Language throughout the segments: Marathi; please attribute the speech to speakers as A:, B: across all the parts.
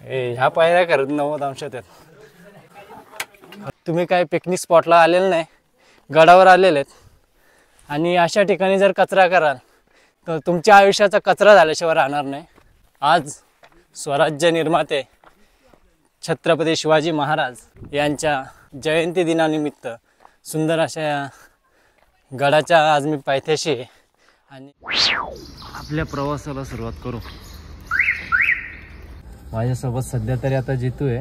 A: ह्या पायऱ्या करत 90 अंशात आहेत। तुम्ही काय पिकनिक स्पॉटला आलेले नाही, गडावर आलेले आहेत आणि अशा ठिकाणी जर कचरा कराल तर तुमच्या आयुष्याचा कचरा झाल्याशिवाय राहणार नाही। आज स्वराज्य निर्माते छत्रपती शिवाजी महाराज यांच्या जयंती दिनानिमित्त सुंदर अशा या गडाच्या आज मी पायथ्याशी आहे आणि आपल्या प्रवासाला सुरुवात करू। माझ्यासोबत सध्या तरी आता जितू आहे,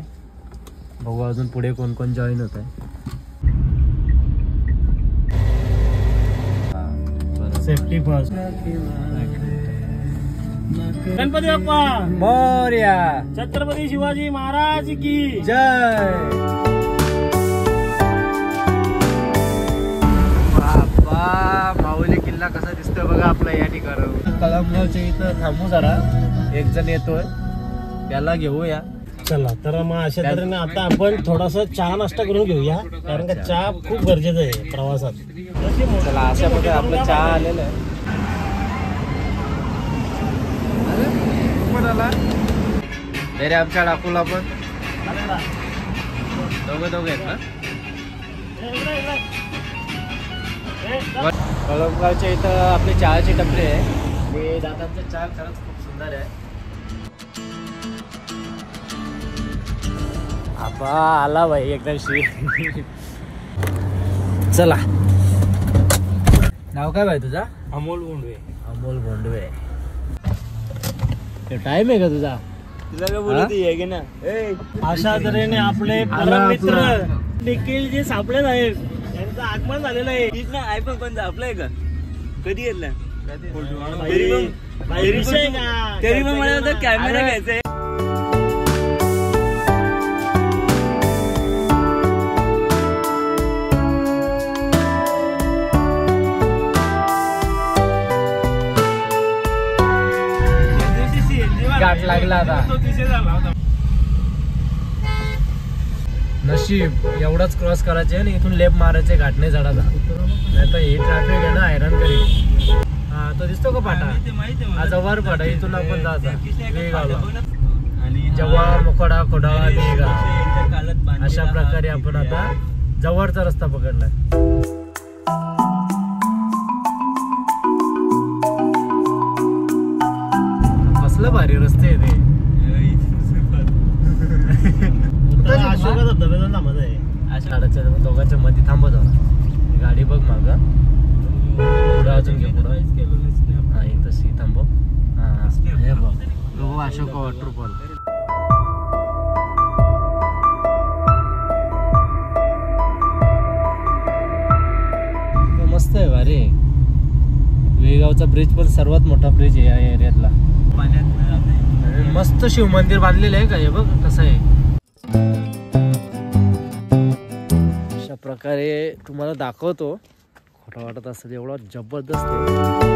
A: बघू अजून पुढे कोण कोण जॉईन होत आहे।
B: Safety first. गणपती बाप्पा
A: मोरया,
B: छत्रपती शिवाजी महाराज की
A: जय। बाबा माऊली किल्ला कसा दिसतोय बघा आपला या ठिकाणी। कळमगावच्या इथं थांबू जरा, एक जण येतोय त्याला घेऊया।
B: चला तर मग अशा तऱ्हेने आता आपण थोडासा चहा नाश्ता करून घेऊया, कारण का चहा खूप गरजेचं आहे प्रवासात।
A: चला अशा प्रकारे आपलं चहा आलेलं आहे। तरी आमच्या डाकूला पण दोघे आहेत ना। कळमगावच्या इथं आपली चहाची टपरी आहे आणि दादांचा चहा खरंच खूप सुंदर आहे। आबा आला भाई एकदम चला, नाव काय भाई तुझा?
B: अमोल बोंडवे।
A: अमोल बोंडवे। टाइम आहे का तुझा?
B: तुला काय बोलती आहे की ना? अशा तऱ्हेने आपले परम मित्र निखिल जे सापळे साहेब यांचं आगमन झालेलं आहे।
C: आयफोन कोणता आपलाय का? कधी घेतला?
B: तरी
C: पण मला कॅमेरा घ्यायचा आहे।
A: गाठ लागला आता। नशीब एवढाच क्रॉस करायचे आणि इथून लेप मारायचे, घाट नाही चढायचा, नाही तर ही ट्रॅफिक आहे ना हैराण करी। हा तो दिसतो का पाटा? हा जव्हार पाटा, इथून आपण जायचा वेगाला जव्हार मोखडा खोडाळा वेगा। अशा प्रकारे आपण आता जव्हारचा रस्ता पकडला। कसलं भारी रस्ते आहे ते।
B: अशोका धबधब्याचा नामच आहे।
A: गाड्याच्या दोघांच्या मध्ये थांबत होता गाडी, बघ माग पुढं अजून घे पुढं। हा एक तशी थांबव। हा हे बघ बघू अशोका वॉटरफॉल। मस्त आहे भारी। वेगावचा ब्रिज पण सर्वात मोठा ब्रिज आहे या एरियातला। मस्त शिव मंदिर बांधलेलं आहे का हे बघ कसं आहे। अशा प्रकारे तुम्हाला दाखवतो, खोटं वाटत असेल एवढा जबरदस्त आहे।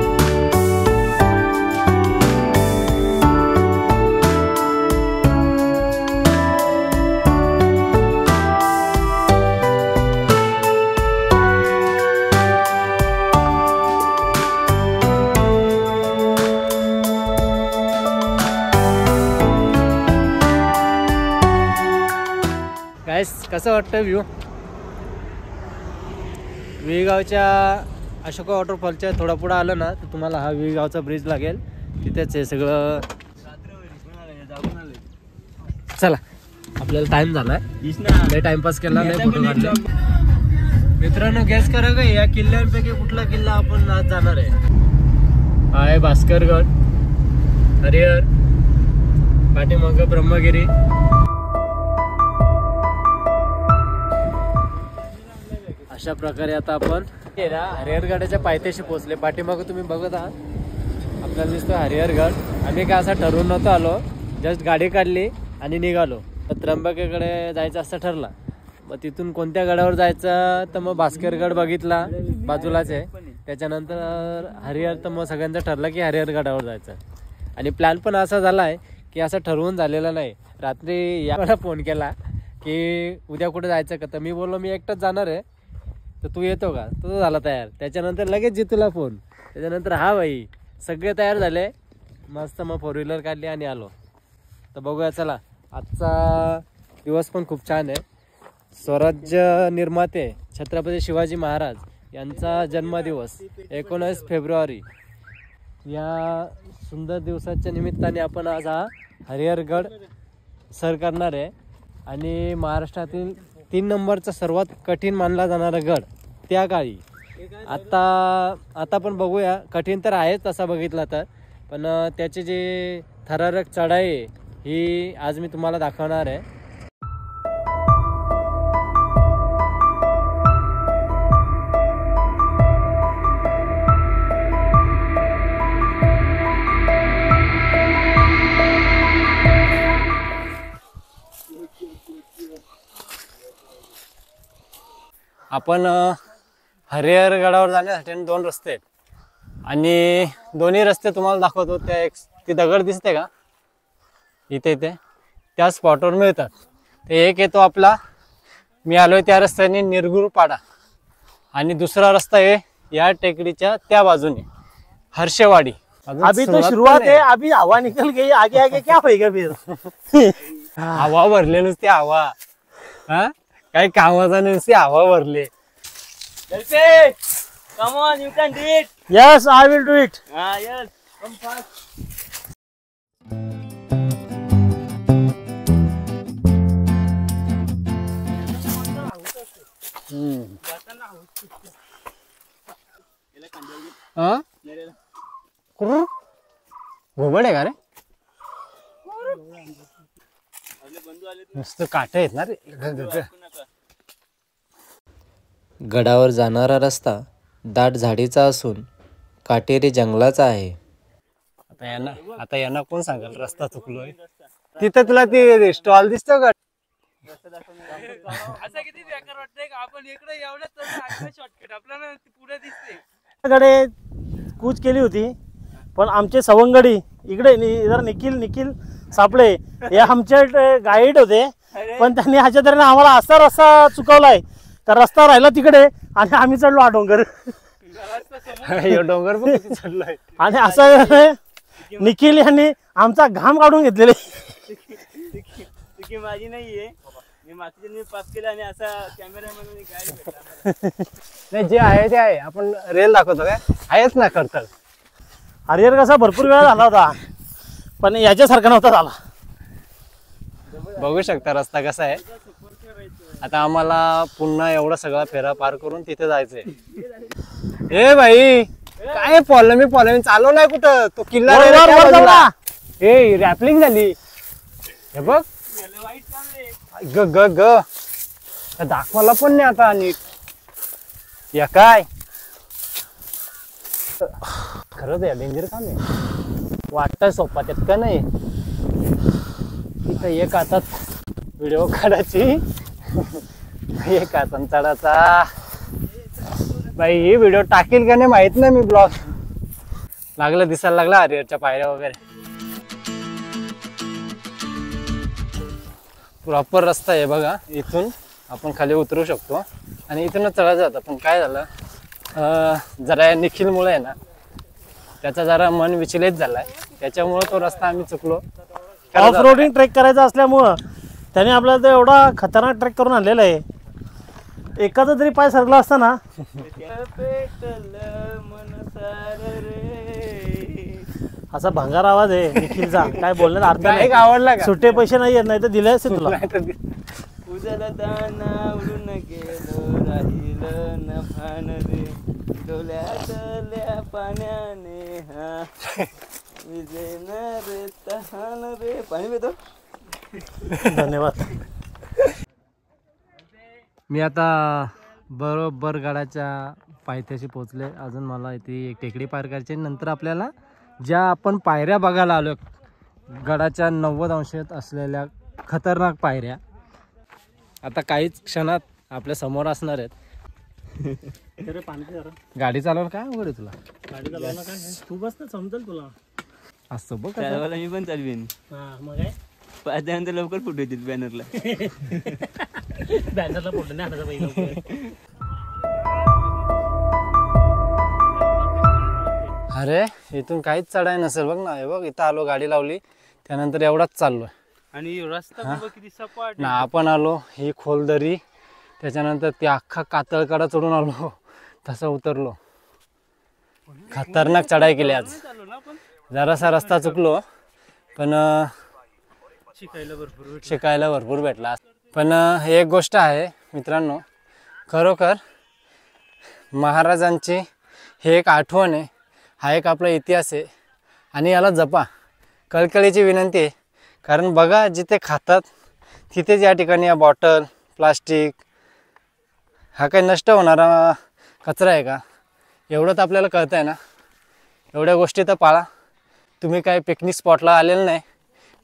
A: कसं वाटतं व्ह्यू? वेगावच्या अशोका वॉटरफॉलच्या थोडा पुढं आलं ना तर तुम्हाला हा वेगावचा ब्रिज लागेल, तिथेच आहे सगळं। चला आपल्याला टाइम झालाय, लय टाइमपास केला, लय फोटो काढले। मित्रांनो गॅस करा का या किल्ल्यांपैकी कुठला किल्ला आपण आज जाणार आहे? हा आहे भास्करगड, हरिहर, पाठीमाग ब्रह्मगिरी। अशा प्रकारे आता आपण हरिहरगडाच्या पायथ्याशी पोहोचले। पाठीमाग तुम्ही बघत आहात आपल्याला दिसतो हरिहरगड। आम्ही काय असं ठरवून नव्हतं आलो, जस्ट गाडी काढली आणि निघालो। त्र्यंबकेकडे जायचं असं ठरला, मग तिथून कोणत्या गडावर जायचं तर मग भास्करगड बघितला बाजूलाच आहे, त्याच्यानंतर हरिहर। तर मग सगळ्यांचं ठरलं की हरिहरगडावर जायचं आणि प्लॅन पण असा झाला आहे की असं ठरवून झालेलं नाही। रात्री याला फोन केला की उद्या कुठे जायचं का, तर मी बोललो मी एकटाच जाणार आहे तर तू येतो का? तो झाला तयार। त्याच्यानंतर लगेच जितूला फोन, त्याच्यानंतर हा भाई सगळे तयार झाले, मस्त मग 4 व्हीलर काढली आणि आलो। तर बघूया चला आजचा दिवस पण खूप छान आहे. स्वराज्य निर्माते छत्रपती शिवाजी महाराज यांचा जन्मदिवस 19 फेब्रुवारी या सुंदर दिवसाच्या निमित्ताने आपण आज हा हरिहरगड सर करणार आहे. आणि महाराष्ट्रातील 3 नंबरचा सर्वात कठीण मानला जाणारा गड त्या काळी. आता पण बघूया, कठीण तर आहेच तसा बघितला तर, पण त्याचे जे थरारक चढाई आहे ही आज मी तुम्हाला दाखवणार आहे. आपण हरिहरगडावर जाण्यासाठी 2 रस्ते आहेत आणि दोन्ही रस्ते तुम्हाला दाखवतो. त्या ती दगड दिसते का इथे त्या स्पॉटवर मिळतात. ते एक येतो आपला, मी आलोय त्या रस्त्याने निरगुरपाडा, आणि दुसरा रस्ता आहे या टेकडीच्या त्या बाजूने हर्षेवाडी.
B: अभी तो शुरुआत है, अभी हवा निकल गई, आगे आगे क्या होएगा फिर.
A: हवा भरले नुसती हवा, हा काही कामाचा नुसती हवा भरले.
C: Come on, you can do it.
B: Yes, I will do it.
C: Yes, come fast.
A: घुबड आहे का रे? नुसतं काट आहेत ना रे.
D: गडावर जाणारा रस्ता दाट झाडीचा असून काटेरी जंगलाचा आहे.
A: आता यांना कोण सांगेल रस्ता चुकलोय. तिथं तुला ती स्टॉल दिसतो का?
C: असं किती बेकार वाटतंय का आपण इकडे एवढं शॉर्टकट आपल्याला पुढे दिसते.
B: कडे कूच केली होती, पण आमचे सवंगडी इकडे जर निखिल सापळे हे आमचे गाईड होते, पण त्यांनी ह्याच्या तऱ्हेने आम्हाला असा रस्ता चुकवलाय. तर रस्ता राहिला तिकडे आणि आम्ही चढलो हा डोंगर.
A: डोंगर पण किती चढलोय.
B: आणि असं निखिल यांनी आमचा घाम काढून घेतलेले.
C: चुकी माझी नाहीये, मी मागच्या मी पास केला आणि असा कॅमेरा म्हणून गाईड भेटला.
A: नाही, जे आहे ते आहे. आपण रेल दाखवतो काय आहेच ना करतळ.
B: हरिहर कसा भरपूर वेळा झाला होता, पण याच्यासारखा नव्हता झाला.
A: बघू शकता रस्ता कसा आहे. आता आम्हाला पुन्हा एवढा सगळा फेरा पार करून तिथे जायचंय. ए भाई, काय फॉलोमी चालू नाही कुठं. तो किल्ला ए रॅपलिंग झाली हे बघ. ग ग ग दाखवायला पण नाही आता नीट. या काय खरंच या डेंजर काम आहे. वाटतंय सोपा त्यात का नाही. इथं एक हातात व्हिडिओ काढायची, एक हातात चढायचा. बाई ही व्हिडिओ टाकेल का नाही माहित नाही. मी ब्लॉग लागलं दिसायला लागला हरिहरच्या पायऱ्या वगैरे. प्रॉपर रस्ता आहे बघा. इथून आपण खाली उतरू शकतो आणि इथूनच चढायचं जातं. पण काय झालं, जरा निखिलमुळे आहे ना, त्याचा जरा मन विचलित झालाय. त्याच्यामुळे तो रस्ता आम्ही चुकलो.
B: ऑफ रोडिंग ट्रेक करायचा असल्यामुळं त्याने आपल्याला तो एवढा खतरनाक ट्रेक करून आणलेला आहे. एखादा तरी पाय सरकला असता ना. असा भंगार आवाज आहे निखिलचा, काय बोलण्यात अर्थ नाही.
A: आवडला का?
B: सुट्टे पैसे नाही येत, नाही तर दिले असते तुला.
C: उजला दाना उडून गेलो राहिलं न भान रे डोल्यातल्या पाण्याने हा विजेन रे तहान रे. पाणी पितो.
B: धन्यवाद.
A: मी आता बरोबर गडाच्या पायथ्याशी पोहोचले. अजून मला इथे एक टेकडी पार करायची. नंतर आपल्याला ज्या आपण पायऱ्या बघायला आलो, गडाच्या 90 अंशात असलेल्या खतरनाक पायऱ्या, आता काहीच क्षणात आपल्या समोर असणार आहेत. गाडी चालवणं काय अवघड आहे तुला?
B: गाडी चालवणं काय, तू बस ना, समजेल तुला.
A: असं बघ
C: त्याला मी पण चालवीन.
B: मग काय
C: त्यानंतर लवकर फोटो येतील बॅनरला.
B: बॅनरला फोटो नाही आणायचा पहिला.
A: अरे इथून काहीच चढाई नसेल बघ ना. हे बघ इथं आलो, गाडी लावली, त्यानंतर एवढाच चाललोय.
C: आणि रस्ता बघ किती सपाट
B: ना आपण आलो ही खोलदरी, त्याच्यानंतर ते अख्खा कातळकडा चढून आलो, तसं उतरलो. खतरनाक चढाई केली आज.
C: चालू ना पण
B: जरासा रस्ता चुकलो पण
C: शिकायला
B: भरपूर भेटला. पण एक गोष्ट आहे मित्रांनो, खरोखर महाराजांची हे एक आठवण आहे, हा एक आपला इतिहास आहे आणि याला जपा. कळकळीची विनंती आहे. कारण बघा जिथे खातात तिथेच या ठिकाणी या बॉटल प्लास्टिक हा काही नष्ट होणारा कचरा आहे का, एवढं तर आपल्याला कळतं आहे ना. एवढ्या गोष्टी तर पाळा. तुम्ही काय पिकनिक स्पॉटला आलेले नाही,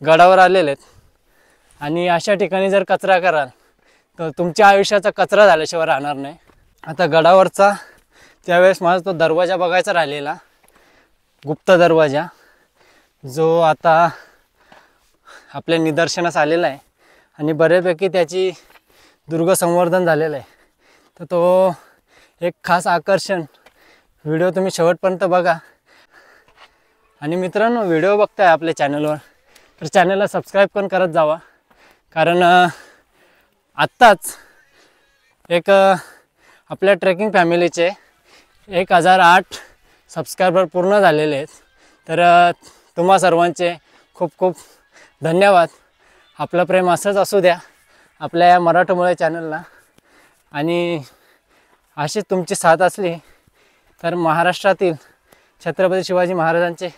B: गडावर आलेले आहेत आणि अशा ठिकाणी जर कचरा कराल तर तुमच्या आयुष्याचा कचरा झाल्याशिवाय राहणार नाही. आता गडावरचा त्यावेळेस माझा तो दरवाजा बघायचा राहिलेला, गुप्त दरवाजा, जो आता आपल्या निदर्शनास आलेला आहे आणि बऱ्यापैकी त्याची दुर्गसंवर्धन झालेलं आहे. तर तो एक खास आकर्षण. व्हिडिओ तुम्ही शेवटपर्यंत बघा. आणि मित्रांनो, व्हिडिओ बघताय आपल्या चॅनलवर तर चॅनलला सबस्क्राईब पण करत जावा. कारण आत्ताच एक आपल्या ट्रेकिंग फॅमिलीचे 1008 सबस्क्रायबर पूर्ण झालेले आहेत. तर तुम्हा सर्वांचे खूप खूप धन्यवाद. आपलं प्रेम असंच असू द्या आपल्या या मराठमोळे चॅनलला. आणि अशी तुमची साथ असली तर महाराष्ट्रातील छत्रपती शिवाजी महाराजांचे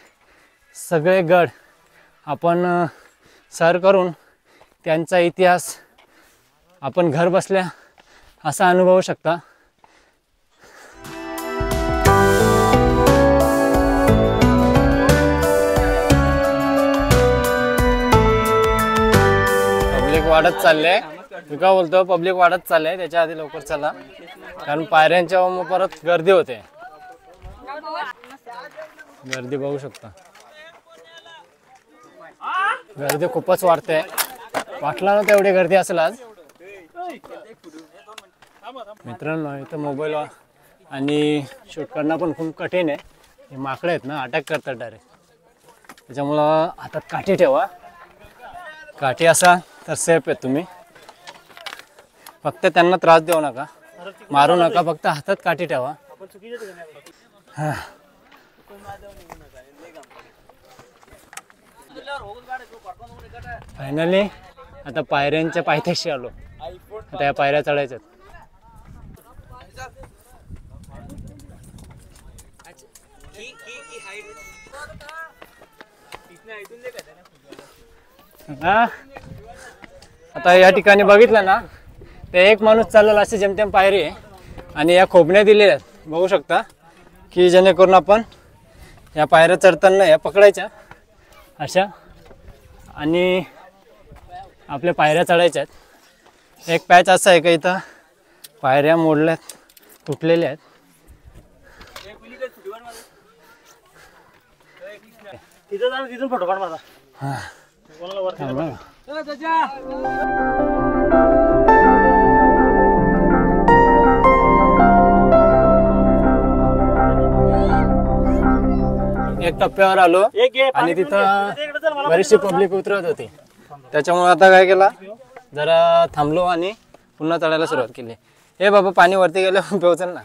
B: सगळे गड आपण सर करून त्यांचा इतिहास आपण घर बसल्या असा अनुभवू शकता. पब्लिक वाढत चाललंय. मी काय बोलतो, पब्लिक वाढत चाललंय, त्याच्या आधी लवकर चला कारण पायऱ्यांच्या परत गर्दी होते. गर्दी बघू शकता, गर्दी खूपच वाढते. वाटला ना तेवढी गर्दी असेल आज. मित्रांनो, इथं मोबाईल आणि शूट करणं पण खूप कठीण आहे. हे माकडे आहेत ना, अटॅक करतात डायरेक्ट. त्याच्यामुळं हातात काठी ठेवा. काठी असा तर सेफ आहे तुम्ही. फक्त त्यांना त्रास देऊ नका, मारू नका, फक्त हातात काठी ठेवा. फायनली आता पायऱ्यांच्या पायथ्याशी आलो. आता या पायऱ्या चढायच्यात. आता या ठिकाणी बघितलं ना, ते एक माणूस चाललेला असे जेमतेम पायरी आहे आणि या खोबण्या दिलेल्या आहेत बघू शकता, की जेणेकरून आपण या पायऱ्या चढताना या पकडायच्या अशा आणि आपल्या पायऱ्या चढायच्या आहेत. एक पॅच असा आहे का इथं पायऱ्या मोडल्यात, तुटलेल्या आहेत. तिथून फोटो काढ माझा.
A: एक टप्प्यावर आलो आणि तिथं बरीचशी पब्लिक उतरत होती. त्याच्यामुळे आता काय केला, जरा थांबलो आणि पुन्हा चढायला सुरुवात केली. हे बाबा पाणी वरती गेलं पोहोचल ना.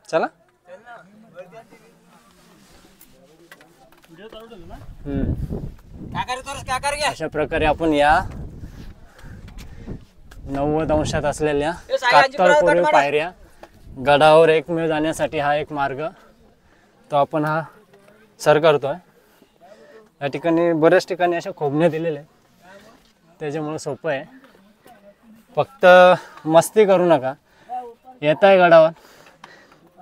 A: चला अशा प्रकारे आपण या 90 अंशात असलेल्या कातळकोरीव पायऱ्या गडावर एकमेव जाण्यासाठी हा एक मार्ग तो आपण हा सर करतोय. या ठिकाणी बऱ्याच ठिकाणी अशा खोबण्या दिलेल्या आहेत, त्याच्यामुळे सोपं आहे. फक्त मस्ती करू नका. येताय गडावर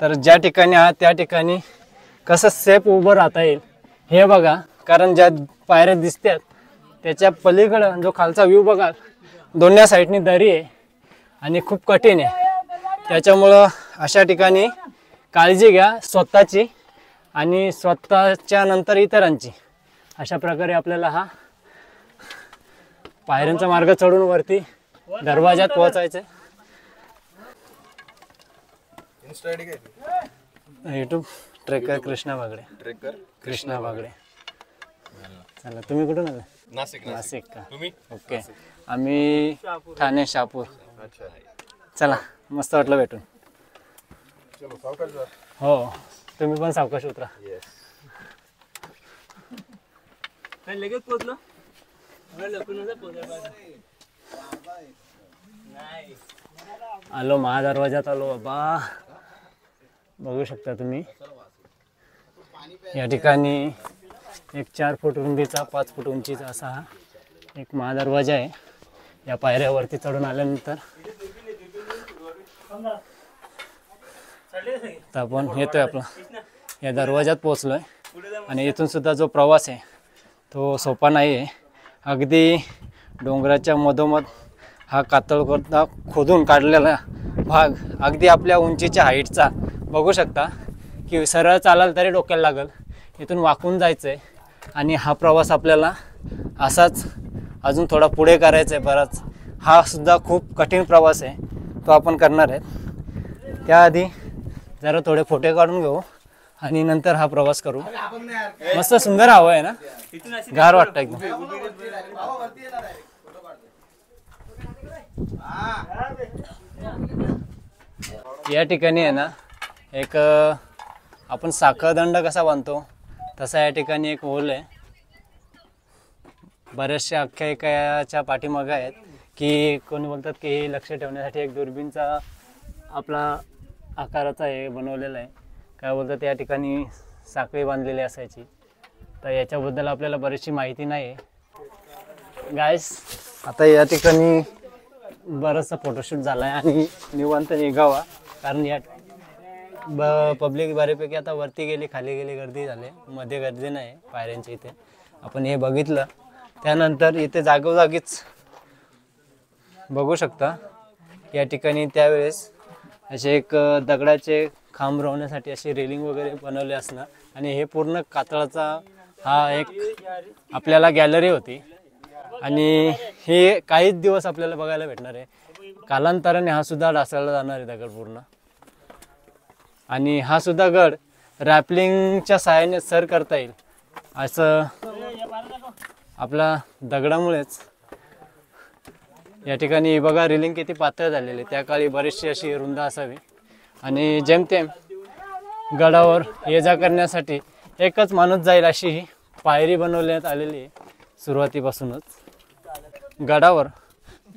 A: तर ज्या ठिकाणी आहात त्या ठिकाणी कसं सेफ उभं राहता येईल हे बघा. कारण ज्या पायऱ्या दिसतात त्याच्या पलीकडं जो खालचा व्ह्यू बघाल, दोन्ही साईडनी दरी आहे आणि खूप कठीण आहे. त्याच्यामुळं अशा ठिकाणी काळजी घ्या स्वतःची आणि स्वतःच्या नंतर इतरांची. अशा प्रकारे आपल्याला हा पायऱ्यांचा मार्ग चढून वरती दरवाजात पोहोचायचं. YouTube trekker Krishna Bagde. चला, तुम्ही कुठून आले? नाशिक का? ओके. आम्ही ठाणे शहापूर. चला, मस्त वाटलं भेटून. हो, तुम्ही पण सावकाश उतरा.
C: लगेच पोहोचलो.
A: आलो महादरवाजात आलो बाबा. बघू शकता तुम्ही या ठिकाणी एक 4 फूट रुंदीचा 5 फूट उंचीचा असा हा एक महादरवाजा आहे. या पायऱ्यावरती चढून आल्यानंतर तर आपण येतोय आपला या दरवाजात पोहोचलोय. आणि इथून सुद्धा जो प्रवास आहे तो सोपा नाही आहे. अगदी डोंगराच्या मधोमध हा कातळ खोदून काढलेला भाग अगदी आपल्या उंचीच्या हाईटचा बघू शकता की सरळ चालाल तरी डोक्याला लागल. इथून वाकून जायचं आहे आणि हा प्रवास आपल्याला असाच अजून थोडा पुढे करायचा आहे. बराच हा सुद्धा खूप कठीण प्रवास आहे, तो आपण करणार आहे. त्याआधी जरा थोडे फोटो काढून घेऊ आणि नंतर हा प्रवास करू. मस्त सुंदर हवा आहे ना, गार वाटतं एकदम. या ठिकाणी आहे ना एक आपण साखळदंड कसा बांधतो तसा या ठिकाणी एक होल आहे. बऱ्याचशा आख्यायिकाच्या पाठीमागं आहेत की कोणी बोलतात की हे लक्ष ठेवण्यासाठी एक दुर्बीनचा आपला आकाराचा हे बनवलेला आहे. काय बोलतात या ठिकाणी साखळी बांधलेली असायची. तर याच्याबद्दल आपल्याला बरीचशी माहिती नाही आहे गायस. आता या ठिकाणी बराचसा फोटोशूट झाला आहे आणि निवांत निघावा, कारण या पब्लिक बऱ्यापैकी आता वरती गेली, खाली गेली, गर्दी झाली. मध्ये गर्दी नाही पायऱ्यांच्या इथे. आपण हे बघितलं. त्यानंतर इथे जागोजागीच बघू शकता या ठिकाणी त्यावेळेस असे एक दगडाचे खांब रोवण्यासाठी अशी रेलिंग वगैरे बनवले असणार. आणि हे पूर्ण कातळाचा हा एक आपल्याला गॅलरी होती. आणि हे काहीच दिवस आपल्याला बघायला भेटणार आहे. कालांतराने हा सुद्धा ढासळला जाणार आहे दगड पूर्ण. आणि हा सुद्धा गड रॅपलिंगच्या सहाय्याने सर करता येईल असं आपला दगडामुळेच. या ठिकाणी बघा रेलिंग किती पातळ झालेली. त्या काळी बरीचशी अशी रुंद असावी. आणि जेमतेम गडावर ये जा करण्यासाठी एकच माणूस जाईल अशी ही पायरी बनवण्यात आलेली आहे. सुरुवातीपासूनच गडावर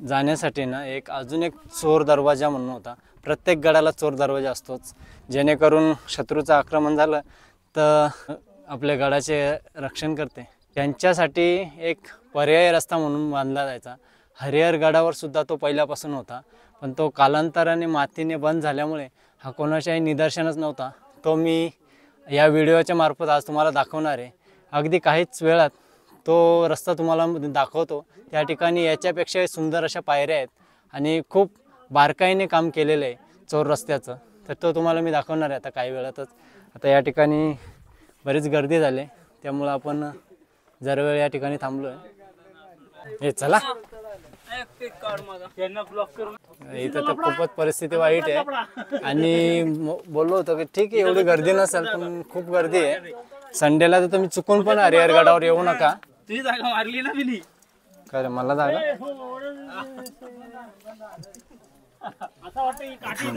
A: जाण्यासाठी ना अजून एक चोर दरवाजा म्हणून होता. प्रत्येक गडाला चोर दरवाजा असतोच, जेणेकरून शत्रूचं आक्रमण झालं तर आपल्या गडाचे रक्षण करते. त्यांच्यासाठी एक पर्यायी रस्ता म्हणून बांधला जायचा. हरिहर गडावर सुद्धा तो पहिल्यापासून होता, पण तो कालांतराने मातीने बंद झाल्यामुळे हा कोणाच्याही निदर्शनच नव्हता. तो मी या व्हिडिओच्या मार्फत आज तुम्हाला दाखवणार आहे. अगदी काहीच वेळात तो रस्ता तुम्हाला दाखवतो. त्या ठिकाणी याच्यापेक्षाही सुंदर अशा पायऱ्या आहेत आणि खूप बारकाईने काम केलेलं आहे चोर रस्त्याचं. तर तो तुम्हाला मी दाखवणार आहे आता काही वेळातच. आता या ठिकाणी बरीच गर्दी झाली, त्यामुळं आपण जरा वेळ या ठिकाणी थांबलो आहे. हे चला, इथं तर खूपच परिस्थिती वाईट आहे. आणि बोललो होतो की ठीक आहे एवढी गर्दी नसेल, पण खूप गर्दी आहे. संडेला तर तुम्ही चुकून पण हरिहर गडावर येऊ नका.
C: तुझी जागा मारली ना मी.
A: काय मला जागा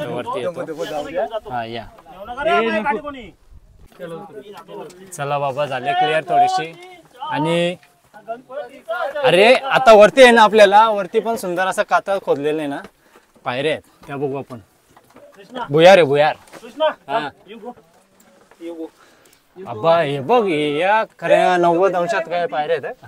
A: वरती येतो. हा या, चला बाबा झाले क्लिअर थोडीशी. आणि अरे आता वरती आहे ना, आपल्याला वरती पण सुंदर असं कातळ खोदलेलं आहे ना, पायऱ्या आहेत त्या बघू आपण. भुयार आहे भुयार. हा अब्बा हे बघ, या खऱ्या 90 अंशात काय पायऱ्या आहेत.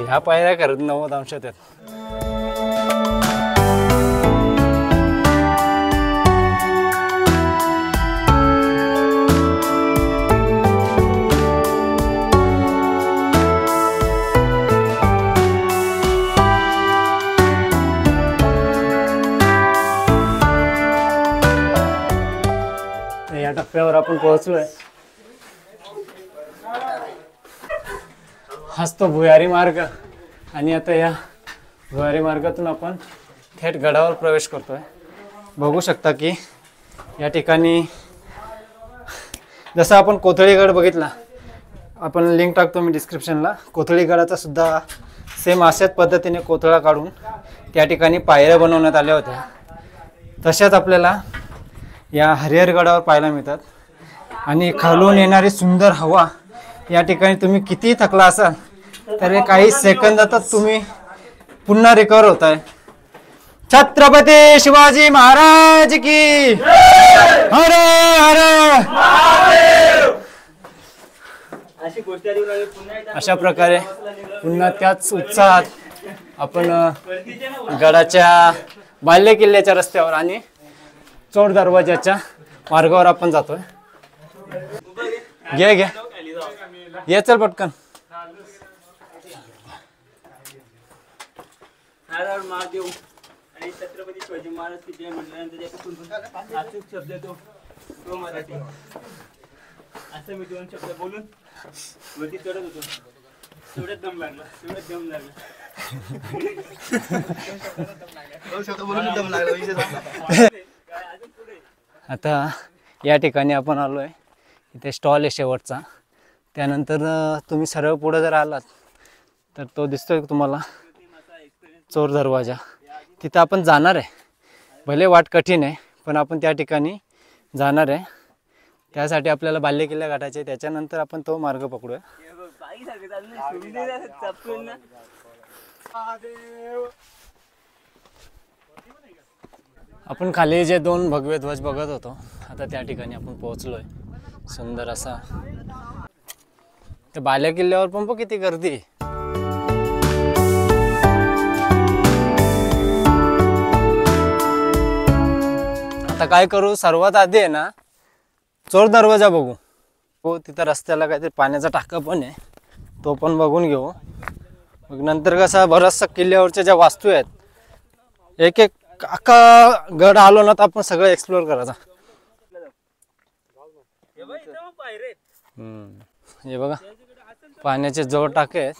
A: ह्या पायऱ्या करत 90 अंशात आहेत. या टप्प्यावर आपण पोहोचलोय. हाच तो भुयारी मार्ग आणि आता या भुयारी मार्गातून आपण थेट गडावर प्रवेश करतोय. बघू शकता की या ठिकाणी जसं आपण कोथळीगड बघितला, आपण लिंक टाकतो मी डिस्क्रिप्शनला. कोथळीगडाचा सुद्धा सेम अशाच पद्धतीने कोथळा काढून त्या ठिकाणी पायऱ्या बनवण्यात आल्या होत्या. तशाच आपल्याला या हरिहरगडावर पाहायला मिळतात. आणि खालून येणारी सुंदर हवा, या ठिकाणी तुम्ही किती थकला असाल तरी काही सेकंदातच तुम्ही पुन्हा रिकवर होताय. छत्रपती शिवाजी महाराज की हर हर.
C: अशी गोष्ट आली की पुन्हा एकदा
A: अशा प्रकारे पुन्हा त्याच उत्साहात आपण गडाच्या बाल्य किल्ल्याच्या रस्त्यावर आणि चोर दरवाजाच्या मार्गावर आपण जातोय. घे घे ये, चल पटकन.
C: हर हर महादेव आणि छत्रपती शिवाजी महाराज की जय म्हटल्यानंतर एक अचूक शब्द तो मराठी. असं मी 2 शब्द बोलून वरती चढत होतो. तेवढ्यात दम लागला.
A: आता या ठिकाणी आपण आलोय. इथे स्टॉल आहे शेवटचा. त्यानंतर तुम्ही सरळ पुढे जर आलात तर तो दिसतोय तुम्हाला चोर दरवाजा. तिथं आपण जाणार आहे. भले वाट कठीण आहे पण आपण त्या ठिकाणी जाणार आहे. त्यासाठी आपल्याला बाल्य किल्ला गाठायचे. त्याच्यानंतर आपण तो मार्ग पकडूया. आपण खाली जे 2 भगवे ध्वज बघत होतो, आता त्या ठिकाणी आपण पोहोचलोय. सुंदर असा त्या बाल्य किल्ल्यावर पण किती गर्दी. आता काय करू, सर्वात आधी आहे ना चोर दरवाजा बघू. हो, तिथं रस्त्याला काहीतरी पाण्याचा टाका पण आहे, तो पण बघून घेऊ. मग नंतर कसा बराचसा किल्ल्यावरच्या ज्या वास्तू आहेत, एक एक अख्खा गड आलो ना तर आपण सगळं एक्सप्लोर करायचा. हे बघा पाण्याचे जोर टाके आहेत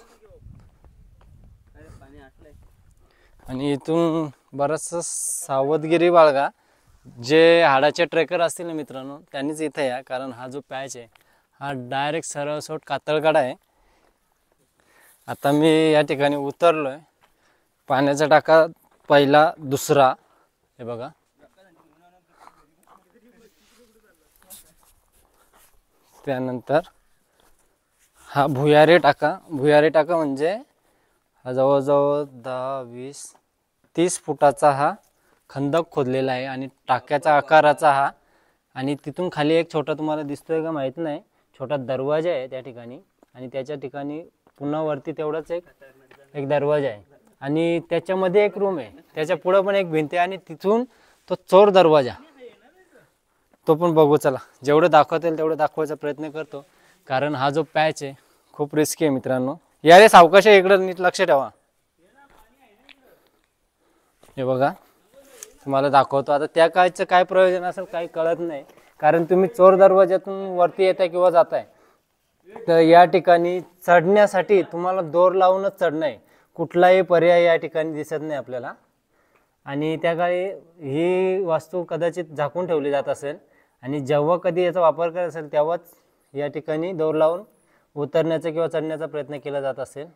A: आणि इथून बरंचसं सावधगिरी बाळगा. जे हाडाचे ट्रेकर असतील ना मित्रांनो, त्यांनीच इथे या, कारण हा जो पॅच आहे हा डायरेक्ट सरळसोट कातळकडा आहे. आता मी या ठिकाणी उतरलोय. पाण्याचा टाका पहिला, दुसरा, हे बघा. त्यानंतर हा भुयारी टाका. भुयारी टाका म्हणजे हा जवळजवळ 10, 20, 30 फुटाचा हा खंदक खोदलेला आहे आणि टाक्याचा आकाराचा हा. आणि तिथून खाली एक छोटा, तुम्हाला दिसतोय का माहित नाही, छोटा दरवाजा आहे त्या ठिकाणी. आणि त्याच्या ठिकाणी पुन्हा वरती तेवढाच एक दरवाजा आहे आणि त्याच्यामध्ये एक रूम आहे. त्याच्या पुढं पण एक भिंत आहे आणि तिथून तो चोर दरवाजा, तो पण बघू. चला, जेवढं दाखवता येईल तेवढं दाखवायचा प्रयत्न करतो, कारण हा जो पॅच आहे खूप रिस्की आहे मित्रांनो. या रे सावकाश, इकडं नीट लक्ष ठेवा. हे बघा तुम्हाला दाखवतो. आता त्या कायचं काय प्रयोजन असेल काही कळत नाही, कारण तुम्ही चोर दरवाजातून वरती येताय किंवा जाताय तर या ठिकाणी चढण्यासाठी तुम्हाला दोर लावूनच चढणं आहे. कुठलाही पर्याय या ठिकाणी दिसत नाही आपल्याला. आणि त्या काळी ही वास्तू कदाचित झाकून ठेवली जात असेल आणि जेव्हा कधी याचा वापर करत असेल तेव्हाच या ठिकाणी दोर लावून उतरण्याचा किंवा चढण्याचा प्रयत्न केला जात असेल.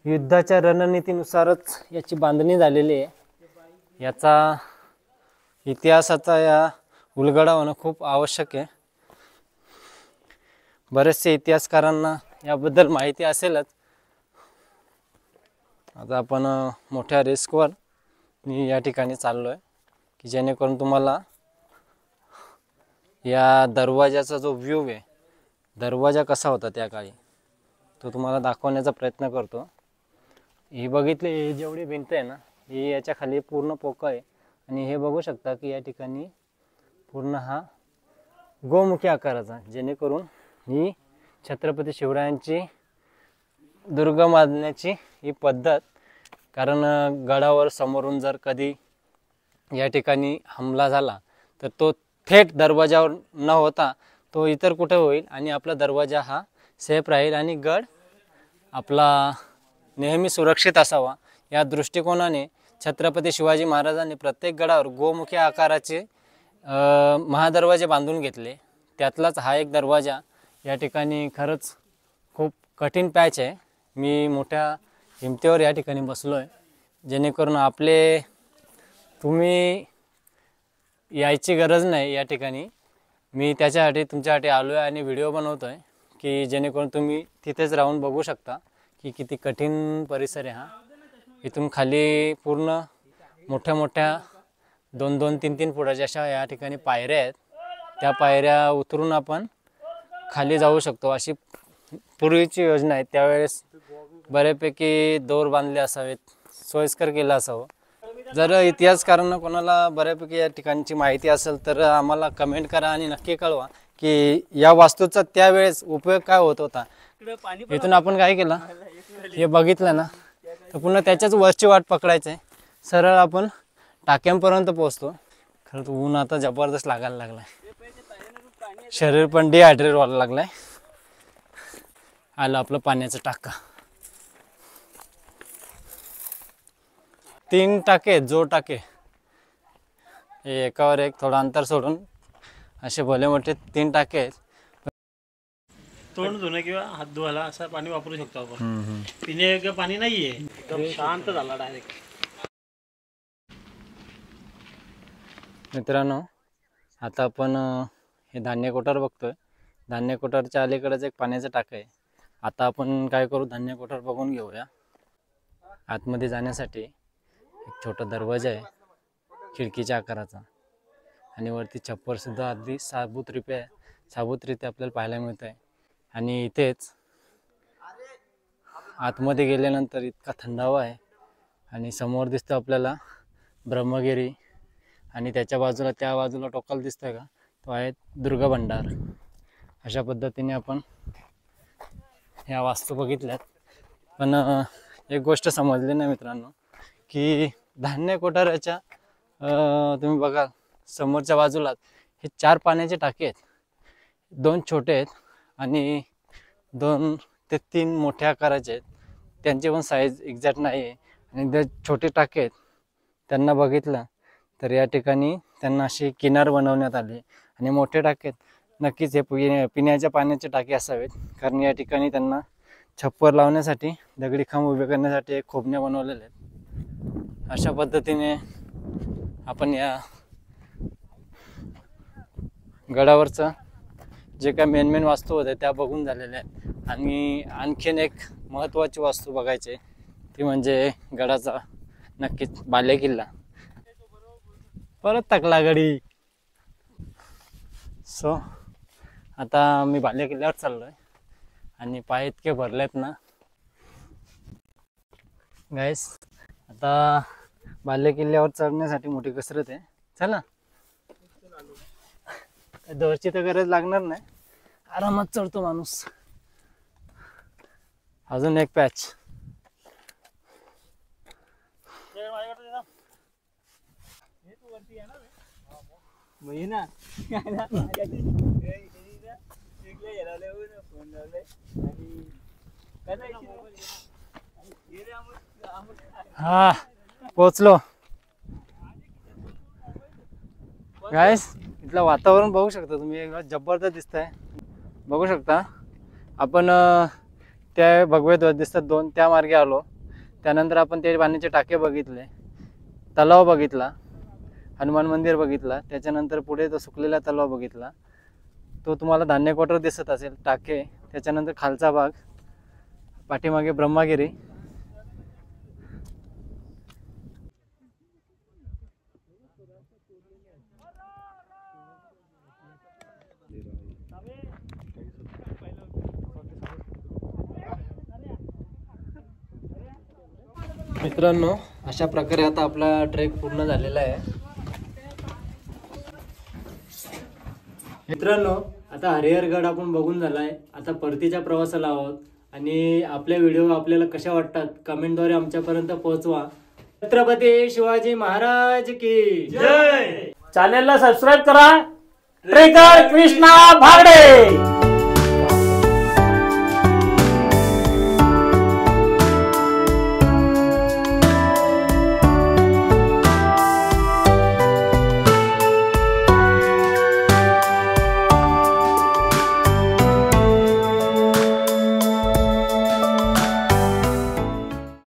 A: युद्धाच्या रणनीतीनुसारच याची बांधणी झालेली आहे. याचा इतिहासाचा या उलगडा होणं खूप आवश्यक आहे. बरेचसे इतिहासकारांना याबद्दल माहिती असेलच. आता आपण मोठ्या रिस्कवर मी या ठिकाणी चाललो आहे की जेणेकरून तुम्हाला या दरवाजाचा जो व्ह्यू आहे, दरवाजा कसा होता त्या काळी, तो तुम्हाला दाखवण्याचा प्रयत्न करतो. ही बघितली, ही जेवढी भिंत आहे ना, ही याच्या खाली पूर्ण पोकळ आहे. आणि हे बघू शकता की या ठिकाणी पूर्ण हा गोमुखी आकाराचा, जेणेकरून ही छत्रपती शिवरायांची दुर्ग बांधण्याची ही पद्धत. कारण गडावर समोरून जर कधी या ठिकाणी हमला झाला तर तो थेट दरवाजावर न होता तो इतर कुठे होईल आणि आपला दरवाजा हा सेफ राहील आणि गड आपला नेहमी सुरक्षित असावा या दृष्टिकोनाने छत्रपती शिवाजी महाराजांनी प्रत्येक गडावर गोमुखी आकाराचे महादरवाजे बांधून घेतले. त्यातलाच हा एक दरवाजा या ठिकाणी खरंच खूप कठीण पॅच आहे. मी मोठ्या हिमतीवर या ठिकाणी बसलो आहे, जेणेकरून तुम्ही यायची गरज नाही या ठिकाणी. मी त्याच्यासाठी तुमच्यासाठी आलो आहे आणि व्हिडिओ बनवतो आहे की जेणेकरून तुम्ही तिथेच राहून बघू शकता की किती कठीण परिसर आहे हा. इथून खाली पूर्ण मोठ्या मोठ्या 2-2, 3-3 फुटाच्या अशा या ठिकाणी पायऱ्या आहेत. त्या पायऱ्या उतरून आपण खाली जाऊ शकतो. अशी पूर्वीची योजना आहे. त्यावेळेस बऱ्यापैकी दोर बांधले असावेत, सोयीस्कर केलं असावं. जर इतिहासकारांना कोणाला बऱ्यापैकी या ठिकाणची माहिती असेल तर आम्हाला कमेंट करा आणि नक्की कळवा की या वास्तूचा त्यावेळेस उपयोग काय होत होता. इथून आपण काय केलं हे बघितलं ना तर पुन्हा त्याच्याच वरची वाट पकडायचं आहे. सरळ आपण टाक्यांपर्यंत पोहोचतो. खरं तर ऊन आता जबरदस्त लागायला लागलाय, शरीर पण डिहायड्रेट व्हायला लागलाय. आलं आपलं पाण्याचं टाका. 3 टाके जोड टाके, एकावर एक थोडं अंतर सोडून असे भले मोठे 3 टाके आहेत.
B: तोंड धुणं किंवा हात धुवायला असं पाणी वापरू शकतो आपण. पिण्यायोग्य पाणी नाहीये, एकदम शांत झाला डायरेक्ट.
A: मित्रांनो, आता आपण हे धान्य कोठार बघतोय. धान्य कोठारच्या अलीकडेच एक पाण्याचं टाकं आहे. आता आपण काय करू, धान्य कोठार बघून घेऊया. आतमध्ये जाण्यासाठी एक छोटा दरवाजा आहे खिडकीच्या आकाराचा आणि वरती छप्परसुद्धा अगदी साबूतरित्या आपल्याला पाहायला मिळत आहे. आणि इथेच आतमध्ये गेल्यानंतर इतका थंडावा आहे आणि समोर दिसतं आपल्याला ब्रह्मगिरी आणि त्या बाजूला टोकाला दिसतोय का, तो आहे दुर्गा भंडार. अशा पद्धतीने आपण ह्या वास्तू बघितल्यात. पण एक गोष्ट समजली नाही मित्रांनो की धान्य कोठाराच्या तुम्ही बघा समोरच्या बाजूला हे 4 पाण्याचे टाके आहेत. 2 छोटे आहेत आणि 2 ते 3 मोठ्या आकाराचे आहेत. त्यांची पण साईज एक्झॅक्ट नाही आहे. आणि जे छोटे टाके आहेत त्यांना बघितलं तर या ठिकाणी त्यांना अशी किनार बनवण्यात आली. आणि मोठे टाके नक्कीच हे पिण्याच्या पाण्याचे टाके असावेत, कारण या ठिकाणी त्यांना छप्पर लावण्यासाठी दगडी खांब उभे करण्यासाठी एक खोबण्या बनवलेल्या आहेत. अशा पद्धतीने आपण या गडावरचं जे काय मेन वास्तू होते त्या बघून झालेल्या आहेत. आणि आणखीन एक महत्त्वाची वास्तू बघायची ती म्हणजे गडाचा नक्कीच बालेकिल्ला. परत टाकला गडी. सो आता मी बालेकिल्ल्यावर चाललोय आणि पाय इतके भरलेत ना गाईस. आता बालेकिल्ल्यावर चढण्यासाठी मोठी कसरत आहे. चला, दोरची तर गरज लागणार नाही, आरामात चढतो माणूस. अजून एक पॅच. हा पोचलो गाईस. इथलं वातावरण बघू शकता तुम्ही, जबरदस्त दिसतंय. बघू शकता आपण त्या भगवे दिसतात 2 त्या मार्गे आलो. त्यानंतर आपण ते पाण्याचे टाके बघितले, तलाव बघितला, हनुमान मंदिर बघितला. त्याच्यानंतर पुढे तो सुकलेला तलाव बघितला. तो तुम्हाला धान्य कोठार दिसत असेल, टाके. त्याच्यानंतर खालचा भाग, पाठीमागे ब्रह्मगिरी. मित्रांनो, अशा प्रकारे आता आपला ट्रेक पूर्ण झालेला आहे. मित्रांनो, आता हरिहरगड आपण बघून झालाय. आता परतीच्या प्रवासाला आहोत आणि आपले व्हिडिओ आपल्याला कशा वाटतात कमेंटद्वारे आमच्यापर्यंत पोहोचवा. छत्रपती शिवाजी महाराज की जय.
B: चॅनलला सबस्क्राईब करा. ट्रेकर कृष्णा भागडे.